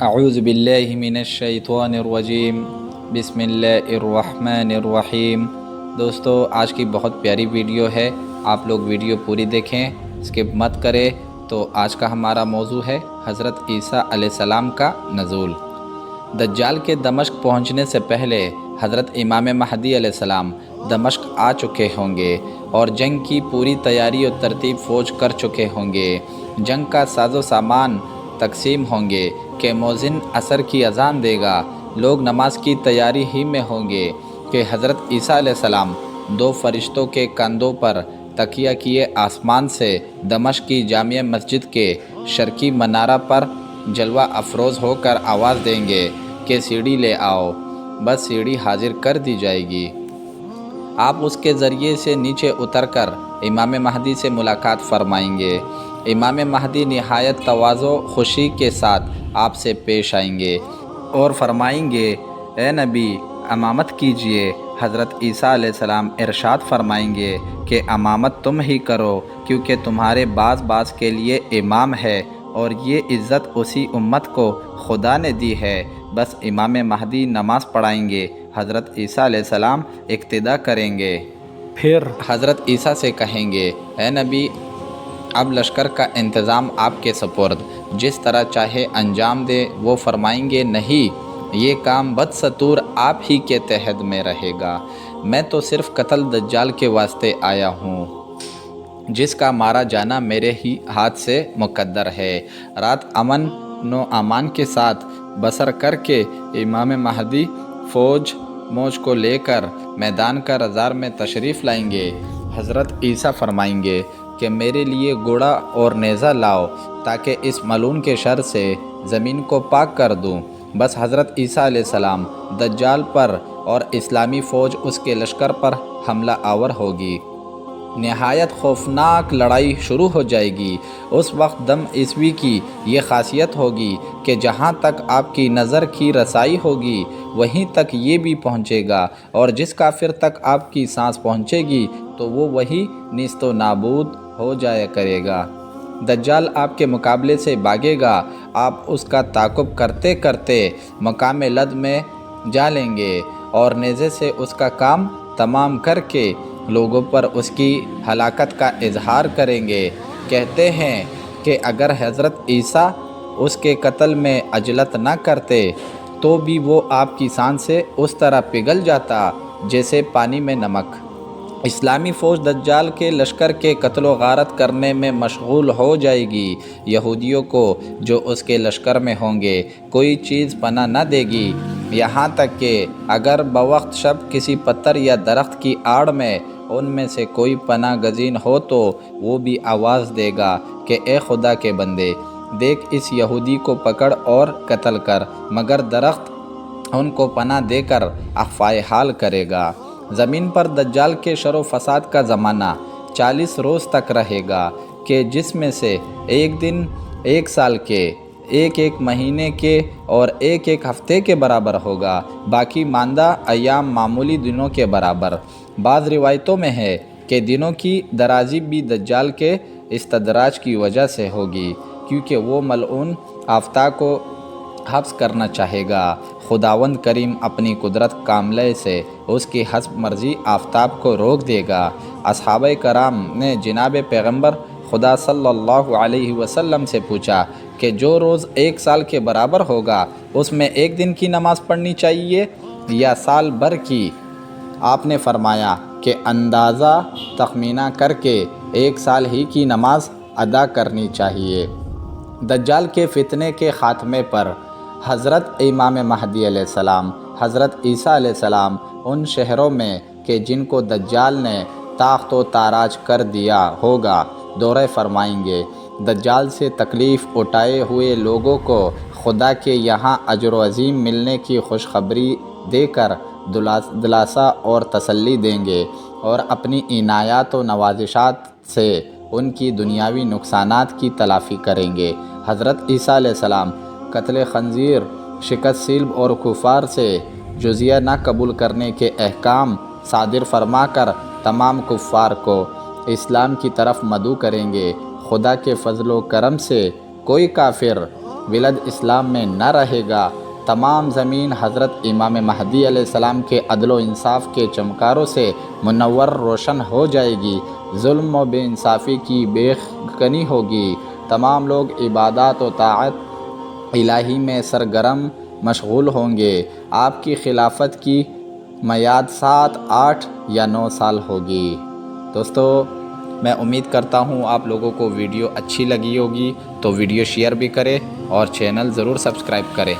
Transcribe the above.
اعوذ باللہ من الشیطان الرجیم بسم اللہ الرحمن الرحیم۔ دوستو، آج کی بہت پیاری ویڈیو ہے، آپ لوگ ویڈیو پوری دیکھیں، اسکپ مت کریں۔ تو آج کا ہمارا موضوع ہے حضرت عیسیٰ علیہ السلام کا نزول۔ دجال کے دمشق پہنچنے سے پہلے حضرت امام مہدی علیہ السلام دمشق آ چکے ہوں گے اور جنگ کی پوری تیاری و ترتیب فوج کر چکے ہوں گے۔ جنگ کا ساز و سامان تقسیم ہوں گے کہ مؤذن عصر کی اذان دے گا، لوگ نماز کی تیاری ہی میں ہوں گے کہ حضرت عیسیٰ علیہ السلام دو فرشتوں کے کندھوں پر تکیہ کیے آسمان سے دمشق کی جامع مسجد کے شرقی منارہ پر جلوہ افروز ہو کر آواز دیں گے کہ سیڑھی لے آؤ، بس سیڑھی حاضر کر دی جائے گی۔ آپ اس کے ذریعے سے نیچے اتر کر امام مہدی سے ملاقات فرمائیں گے۔ امام مہدی نہایت تواضع خوشی کے ساتھ آپ سے پیش آئیں گے اور فرمائیں گے، اے نبی امامت کیجئے۔ حضرت عیسیٰ علیہ السلام ارشاد فرمائیں گے کہ امامت تم ہی کرو، کیونکہ تمہارے بعض کے لیے امام ہے اور یہ عزت اسی امت کو خدا نے دی ہے۔ بس امام مہدی نماز پڑھائیں گے، حضرت عیسیٰ علیہ السلام اقتدا کریں گے۔ پھر حضرت عیسیٰ سے کہیں گے، اے نبی اب لشکر کا انتظام آپ کے سپرد، جس طرح چاہے انجام دے۔ وہ فرمائیں گے، نہیں، یہ کام بدستور آپ ہی کے تحت میں رہے گا، میں تو صرف قتل دجال کے واسطے آیا ہوں، جس کا مارا جانا میرے ہی ہاتھ سے مقدر ہے۔ رات امن و امان کے ساتھ بسر کر کے امام مہدی فوج موج کو لے کر میدان کا رزار میں تشریف لائیں گے۔ حضرت عیسیٰ فرمائیں گے کہ میرے لیے گھوڑا اور نیزہ لاؤ تاکہ اس ملعون کے شر سے زمین کو پاک کر دوں۔ بس حضرت عیسیٰ علیہ السلام دجال پر اور اسلامی فوج اس کے لشکر پر حملہ آور ہوگی۔ نہایت خوفناک لڑائی شروع ہو جائے گی۔ اس وقت دم عیسوی کی یہ خاصیت ہوگی کہ جہاں تک آپ کی نظر کی رسائی ہوگی وہیں تک یہ بھی پہنچے گا، اور جس کافر تک آپ کی سانس پہنچے گی تو وہ وہی نیست و نابود ہو جایا کرے گا۔ دجال آپ کے مقابلے سے بھاگے گا، آپ اس کا تعاقب کرتے کرتے مقام لد میں جا لیں گے اور نیزے سے اس کا کام تمام کر کے لوگوں پر اس کی ہلاکت کا اظہار کریں گے۔ کہتے ہیں کہ اگر حضرت عیسیٰ اس کے قتل میں عجلت نہ کرتے تو بھی وہ آپ کی سانس سے اس طرح پگھل جاتا جیسے پانی میں نمک۔ اسلامی فوج دجال کے لشکر کے قتل و غارت کرنے میں مشغول ہو جائے گی۔ یہودیوں کو جو اس کے لشکر میں ہوں گے کوئی چیز پناہ نہ دے گی، یہاں تک کہ اگر بوقت شب کسی پتھر یا درخت کی آڑ میں ان میں سے کوئی پناہ گزین ہو تو وہ بھی آواز دے گا کہ اے خدا کے بندے، دیکھ اس یہودی کو پکڑ اور قتل کر، مگر درخت ان کو پناہ دے کر اخفائے حال کرے گا۔ زمین پر دجال کے شر و فساد کا زمانہ 40 روز تک رہے گا کہ جس میں سے ایک دن 1 سال کے، ایک مہینے کے اور ایک ہفتے کے برابر ہوگا، باقی ماندہ ایام معمولی دنوں کے برابر۔ بعض روایتوں میں ہے کہ دنوں کی درازی بھی دجال کے استدراج کی وجہ سے ہوگی، کیونکہ وہ ملعون آفتہ کو حبس کرنا چاہے گا۔ خداوند کریم اپنی قدرت کاملہ سے اس کی حسب مرضی آفتاب کو روک دے گا۔ اصحابہ کرام نے جناب پیغمبر خدا صلی اللہ علیہ وسلم سے پوچھا کہ جو روز 1 سال کے برابر ہوگا اس میں 1 دن کی نماز پڑھنی چاہیے یا سال بھر کی؟ آپ نے فرمایا کہ اندازہ تخمینہ کر کے 1 سال ہی کی نماز ادا کرنی چاہیے۔ دجال کے فتنے کے خاتمے پر حضرت امام مہدی علیہ السلام، حضرت عیسیٰ علیہ السلام ان شہروں میں کہ جن کو دجال نے تاخت و تاراج کر دیا ہوگا دورہ فرمائیں گے۔ دجال سے تکلیف اٹھائے ہوئے لوگوں کو خدا کے یہاں اجر و عظیم ملنے کی خوشخبری دے کر دلاسا اور تسلی دیں گے اور اپنی عنایات و نوازشات سے ان کی دنیاوی نقصانات کی تلافی کریں گے۔ حضرت عیسیٰ علیہ السلام قتل خنزیر، شکست صلیب اور کفار سے جزیہ نہ قبول کرنے کے احکام صادر فرما کر تمام کفار کو اسلام کی طرف مدعو کریں گے۔ خدا کے فضل و کرم سے کوئی کافر ولد اسلام میں نہ رہے گا، تمام زمین حضرت امام مہدی علیہ السلام کے عدل و انصاف کے چمکاروں سے منور روشن ہو جائے گی، ظلم و بے انصافی کی بے کنی ہوگی، تمام لوگ عبادات و طاعت الہی میں سرگرم مشغول ہوں گے۔ آپ کی خلافت کی میعاد 7، 8 یا 9 سال ہوگی۔ دوستو، میں امید کرتا ہوں آپ لوگوں کو ویڈیو اچھی لگی ہوگی، تو ویڈیو شیئر بھی کریں اور چینل ضرور سبسکرائب کریں۔